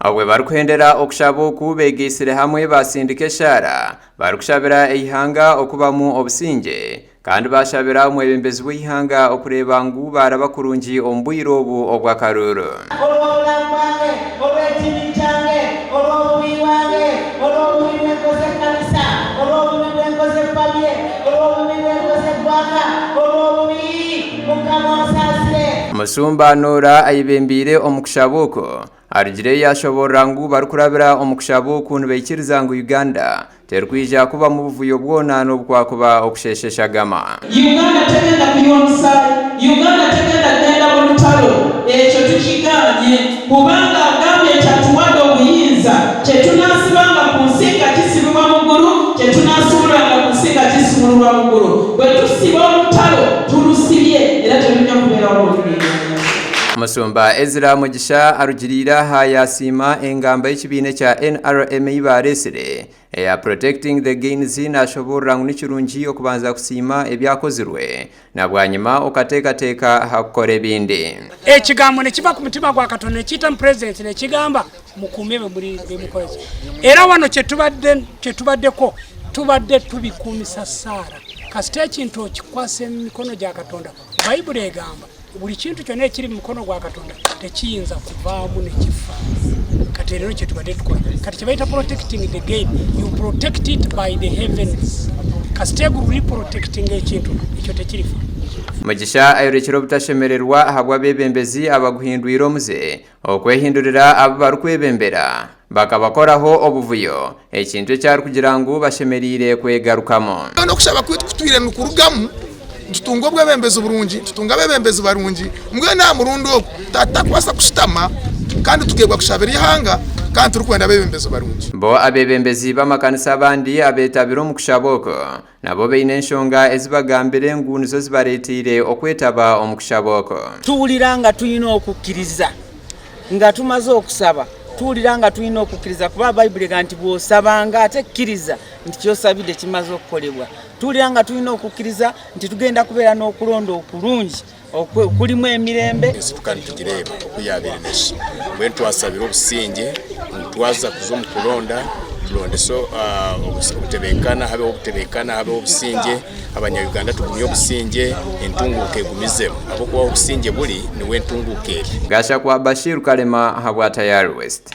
Abwe barukuhendera okushaboku begisire hamwe basindike shara barukushabira eihanga okubamu obusinge kandi bashabira omwebembezi w'ihanga okureba ngu barabakurungi ombwiro obu obwakaruru. Musumba Nora ayibembire omukushabuko arugire yashobora ngu barukurabira omukushabuko nibekiriza ngu Uganda terkwija kuba mu buvuyo bwonano bwakuba okushesheshagama. Uganda tegenda kuyonsa, Uganda tegenda genda mu lutalo ekyo tukiganye kubanga agambye kyatuwadde obuyinza kyetunasibanga ku nsinga kisibibwa mu ggulu kyetunasubulanga ku nsinga kisibulwa mu ggulu bwe tusiba olutalo tulusibye era tetujja kubeerawo olulimi. Musumba Ezra Mugisha arugirira hayasima engamba y'ekibine kya NRM ibaresire ya protecting the gains nashobora ngu nikirungi okubanza kusima ebyakozirwe na bwanyuma okateekateeka hakukora ebindi. Ekigambo ne kiva ku mutima gwa Katonda ekiyita mu president ne kigamba mukuume muri bemukoleza era wano kyetubaddeko tubadde tubikuumisa Saara kasita ekintu okikwasa emikono gya Katonda Bayibuli egamba buli kintu kyonna ekiri mu mukono gwa Katonda tekiyinza kuvaamu ne kifa. Kati rero kyetubadde tukola kati kyebayita protecting the game, you protect it by the heavens. Kasita guli protecting ekintu ekyo tekirifa. Mugisha ayorekera obutashemererwa habwa bebembezi abaguhindwira omuze okwehindurira abo barukwebembera bakabakoraho obuvuyo ekintu ekyari kugira ngu bashemerire kwegarukamo. Okushaba kwitu kutwire nukurugamu tutunga obwebembezi burungi tutunga bebembezi barungi mbwe na murundo tatakwasa kushitama kandi tugebwa kushabira ihanga kandi turukwenda bebembezi barungi. Bo abebembezi bamakanisa abandi abetabiro mu kushaboko nabo beine enshonga ezibagambire ngu nizo zibaretire okwetaba omukushaboko. Tuwuliranga tuyina okukkiriza nga tumaze okusaba tuwuliranga tuyina okukkiriza kuba Bayibuli ganti bw'osabanga ate kkiriza nti kyosabidde kimaze okukolebwa. Tuwuliranga tuyina okukkiriza nti tugenda kubeera n'okulonda okulungi okulimu emirembe. Tukani tugireba okuyabira neshi bwe twasabira obusinge twaza kuzo mu kulonda tulonde so obutebekana habe obusinge abanya-Uganda tugumye obusinge entunguke egumizemu abo kuba obusinge buli niwe entunguke. Gasha kwa Bashir Kalema habwa Tayari West.